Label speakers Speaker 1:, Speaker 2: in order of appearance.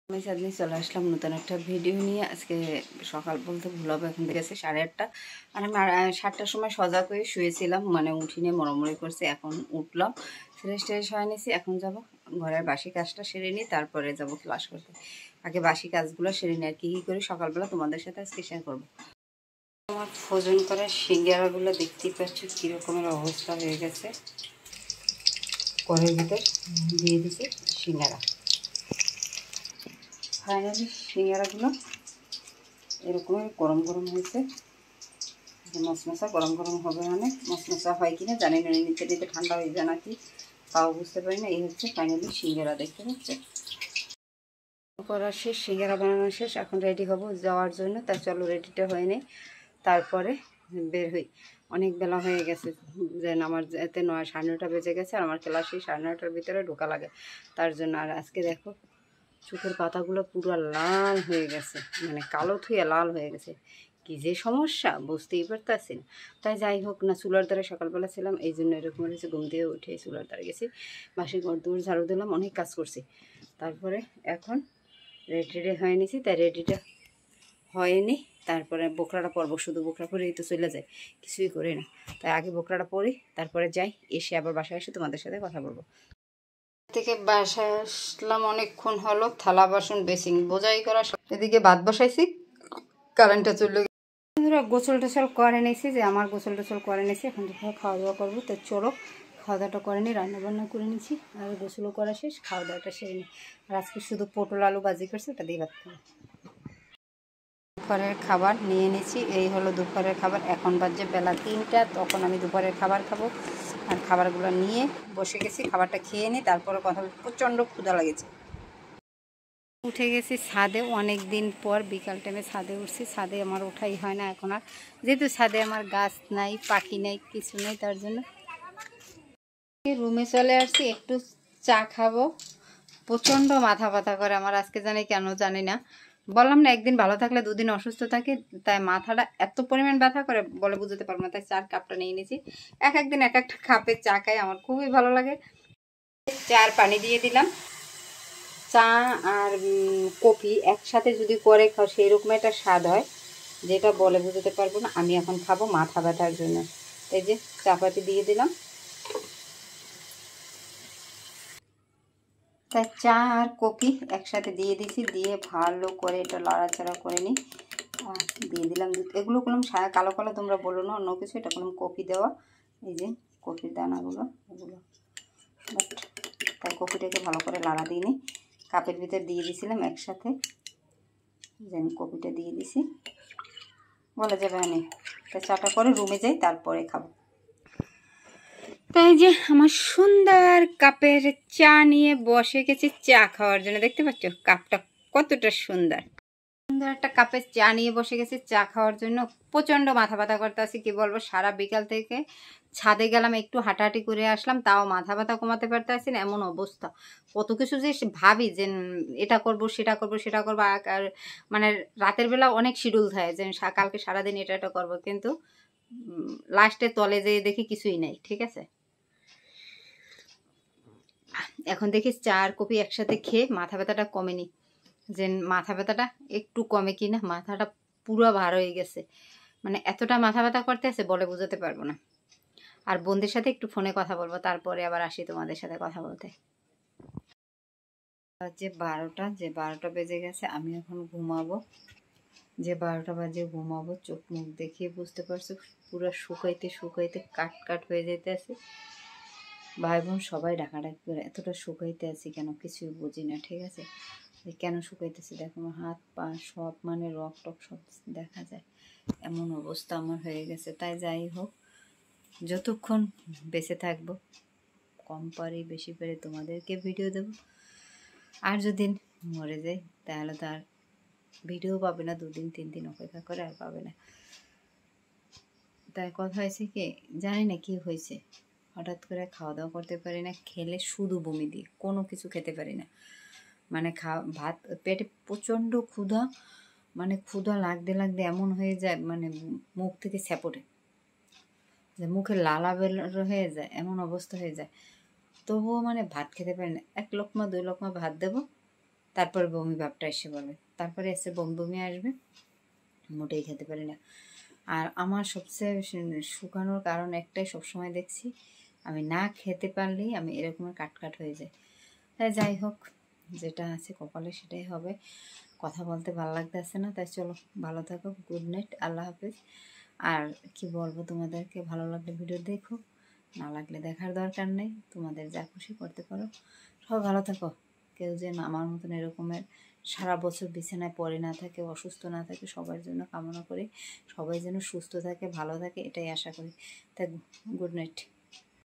Speaker 1: আমি চাঁদনি চলে আসলাম নতুন একটা ভিডিও নিয়ে। আজকে সকাল বলতে ভুল হবে, এখন দেখেছি 8:30 আর আমি 7টার সময় সজাগ হয়ে শুয়েছিলাম, মানে উঠিনে মরমরি করছে। এখন উঠলাম, ফ্রেশ ট্রেশ হয়ে নিয়েছি। এখন যাব ঘরের বাসি কাজটা সেরে নিই, তারপরে যাব ক্লাস করতে। আগে বাসি কাজগুলো সেরে নিই, আর কী কী করি সকালবেলা তোমাদের সাথে আজকে শেয়ার করবো। আমার ফ্রোজেন করা সিঙ্গারাগুলো দেখতেই পাচ্ছ কীরকমের অবস্থা হয়ে গেছে। কড়াইয়ের ভিতর দিয়ে দিছি সিঙ্গারা। ফাইনালি সিঙ্গারাগুলো এরকমই গরম গরম হয়েছে। মশমশা গরম গরম হবে, মানে মশমশা হয় কিনা জানি না, নিতে নিতে ঠান্ডা হয়ে যায় নাকি তাও বুঝতে পারি না। এই হচ্ছে ফাইনালি সিঙ্গারা, দেখতে পাচ্ছে করা শেষ, সিঙ্গারা বানানো শেষ। এখন রেডি হব যাওয়ার জন্য। তাই চলো রেডিটা হয়ে নেই, তারপরে বের হই। অনেক বেলা হয়ে গেছে, যে আমার এতে 9:30 বেজে গেছে, আর আমার ক্লাস 9:30টার ভিতরে ঢোকা লাগে তার জন্য। আর আজকে দেখো চোখের পাতাগুলো পুরো লাল হয়ে গেছে, মানে কালো থুয়ে লাল হয়ে গেছে। কী যে সমস্যা বুঝতেই পারতেছি না। তাই যাই হোক না, চুলার দ্বারা সকালবেলা ছিলাম, এই জন্য এরকম হয়েছে। ঘুম দিয়ে উঠে চুলার দ্বারা গেছি, বাসি ঘর দূর ঝাড়ু দিলাম, অনেক কাজ করছি। তারপরে এখন রেডি হয়ে নিছি, তাই রেডিটা হয়নি। তারপরে বোকরাটা পরবো, শুধু বোকরা পরেই তো চলে যায়, কিছুই করি না। তাই আগে বোকরাটা পরি, তারপরে যাই, এসে আবার বাসায় এসে তোমাদের সাথে কথা বলবো। থেকে বাসায় আসলাম অনেকক্ষণ হলো, থালা বাসন বেসিং বোঝাই করা। এদিকে ভাত বসাইছি, কারেন্টটা চলে গেছে। গোসল টোসল করে নিয়েছি, যে আমার গোসল টোসল করে নিয়েছি। এখন যখন খাওয়া দাওয়া করবো, তো চলো খাওয়া দাওয়াটা করে নিই। রান্নাবান্না করে নিয়েছি, আর গোসলও করা শেষ, খাওয়া দাওয়াটা সেরে নিই। আর আজকে শুধু পটল আলু ভাজি করছে, ওটা দিয়ে ভাত খাবো। দুপুরের খাবার নিয়ে নিয়েছি, এই হলো দুপুরের খাবার। এখন বাজে বেলা 3টা, তখন আমি দুপুরের খাবার খাবো। আর খাবারগুলো নিয়ে বসে গেছি, খাবারটা খেয়ে নিই, তারপরে কথা। প্রচণ্ড ক্ষুধা লাগেছে। উঠে গেছি ছাদে, অনেক দিন পর বিকাল টাইমে ছাদে উঠছি। ছাদে আমার ওঠাই হয় না এখন আর, যেহেতু ছাদে আমার গাছ নাই, পাখি নাই, কিছু নেই, তার জন্য রুমে চলে আসছি। একটু চা খাবো। প্রচণ্ড মাথা ব্যথা করে আমার আজকে, জানি কেন জানি না। বললাম না, একদিন ভালো থাকলে দুদিন অসুস্থ থাকে, তাই মাথাটা এত পরিমাণ ব্যথা করে বলে বুঝতে পারবো না। তাই চার কাপটা নিয়ে নিয়েছি। একদিন এক একটা কাপে চা খাই, আমার খুবই ভালো লাগে। চার পানি দিয়ে দিলাম। চা আর কফি একসাথে যদি করে খাও, সেই রকম একটা স্বাদ হয়, যেটা বলে বুঝতে পারবো না। আমি এখন খাবো মাথা ব্যথার জন্য, এই যে চাপাতি দিয়ে দিলাম। তাই চা আর কফি একসাথে দিয়ে দিছি, দিয়ে ভালো করে এটা লাড়াচাড়া করে নিই। দিয়ে দিলাম দুধ। এগুলো করলাম কালো কালো, তোমরা বলো না অন্য কিছু, এটা করলাম কফি দেওয়া। এই যে কফির দানাগুলো, এগুলো তাই কফিটাকে ভালো করে লাড়া দিয়ে নিই। কাপের ভিতর দিয়ে দিয়েছিলাম একসাথে, যেন কফিটা দিয়ে দিছি, বলা যাবে না। তাই চাটা করে রুমে যাই, তারপরে খাবো। তাই যে আমার সুন্দর কাপের চা নিয়ে বসে গেছি চা খাওয়ার জন্য। দেখতে পাচ্ছ কাপটা কতটা সুন্দর। সুন্দর একটা কাপের চা নিয়ে বসে গেছি চা খাওয়ার জন্য। প্রচণ্ড মাথা ব্যথা করতে আসি, কি বলবো। সারা বিকাল থেকে ছাদে গেলাম, একটু হাঁটাহাঁটি করে আসলাম, তাও মাথা ব্যথা কমাতে পারতে আসি না, এমন অবস্থা। কত কিছু যে ভাবি, যে এটা করব সেটা করব সেটা করবো, আর মানে রাতের বেলা অনেক শিডিউল থাকে, যে কালকে সারাদিন এটা এটা করবো, কিন্তু লাস্টে তলে যেয়ে দেখি কিছুই নেই। ঠিক আছে, এখন দেখি চা আর কফি একসাথে খেয়ে মাথা ব্যথাটা কমেনি, যে মাথা ব্যথাটা একটু কমে কিনা। মাথাটা পুরো ভার হয়ে গেছে, মানে এতটা মাথা ব্যথা করতে আছে বলে বোঝাতে পারবো না। আর বোনদের সাথে একটু ফোনে কথা বলবো, তারপরে আবার আসি তোমাদের সাথে কথা বলতে। যে 12টা বেজে গেছে, আমি এখন ঘুমাবো। যে 12টা বাজে ঘুমাবো, চোখ মুখ দেখিয়ে বুঝতে পারছো পুরো শুকাইতে শুকাইতে কাট কাট হয়ে যেতে আছে। ভাই বোন সবাই ডাকাডাকি করে, এতটা শুকাইতে আছি কেন কিছুই বুঝি না। ঠিক আছে, কেন শুকাইতেছি দেখো, আমার হাত পা সব মানে রক টক সব দেখা যায়, এমন অবস্থা আমার হয়ে গেছে। তাই যাই হোক, যতক্ষণ বেঁচে থাকবো, কম পারি বেশি পারি তোমাদেরকে ভিডিও দেবো। আর যদি মরে যাই তাহলে তো আর ভিডিও পাবে না, 2 দিন 3 দিন অপেক্ষা করে আর পাবে না। তাই কথা হয়েছে কি, জানি না কি হয়েছে, হঠাৎ করে খাওয়া দাওয়া করতে পারি না, খেলে শুধু বমি দিই, কোনো কিছু খেতে পারি না। মানে ভাত পেটে প্রচণ্ড ক্ষুধা, মানে ক্ষুধা লাগতে লাগতে এমন হয়ে যায়, মানে মুখ থেকে স্যাপটে, যে মুখে লালা বের হয়ে যায়, এমন অবস্থা হয়ে যায়। তবুও মানে ভাত খেতে পারি না। 1 লোকমা 2 লোকমা ভাত দেবো, তারপরে বমি ভাবটা এসে বলে, তারপরে এসে বমি বমি আসবে, মোটেই খেতে পারি না। আর আমার সবচেয়ে শুকানোর কারণ একটাই, সবসময় দেখছি আমি না খেতে পারলেই আমি এরকমের কাটকাট হয়ে যায়। তাই যাই হোক, যেটা আছে কপালে সেটাই হবে। কথা বলতে ভালো লাগতেছে না, তাই চলো ভালো থাকো, গুড নাইট, আল্লাহ হাফেজ। আর কি বলবো তোমাদেরকে, ভালো লাগলে ভিডিও দেখো, না লাগলে দেখার দরকার নেই, তোমাদের যা খুশি করতে পারো। সবাই ভালো থাকো। কেউ যেন আমার মতন এরকমের সারা বছর বিছানায় পড়ে না থাকে, অসুস্থ না থাকে, সবার জন্য কামনা করি। সবাই যেন সুস্থ থাকে, ভালো থাকে, এটাই আশা করি। তাই গুড নাইট।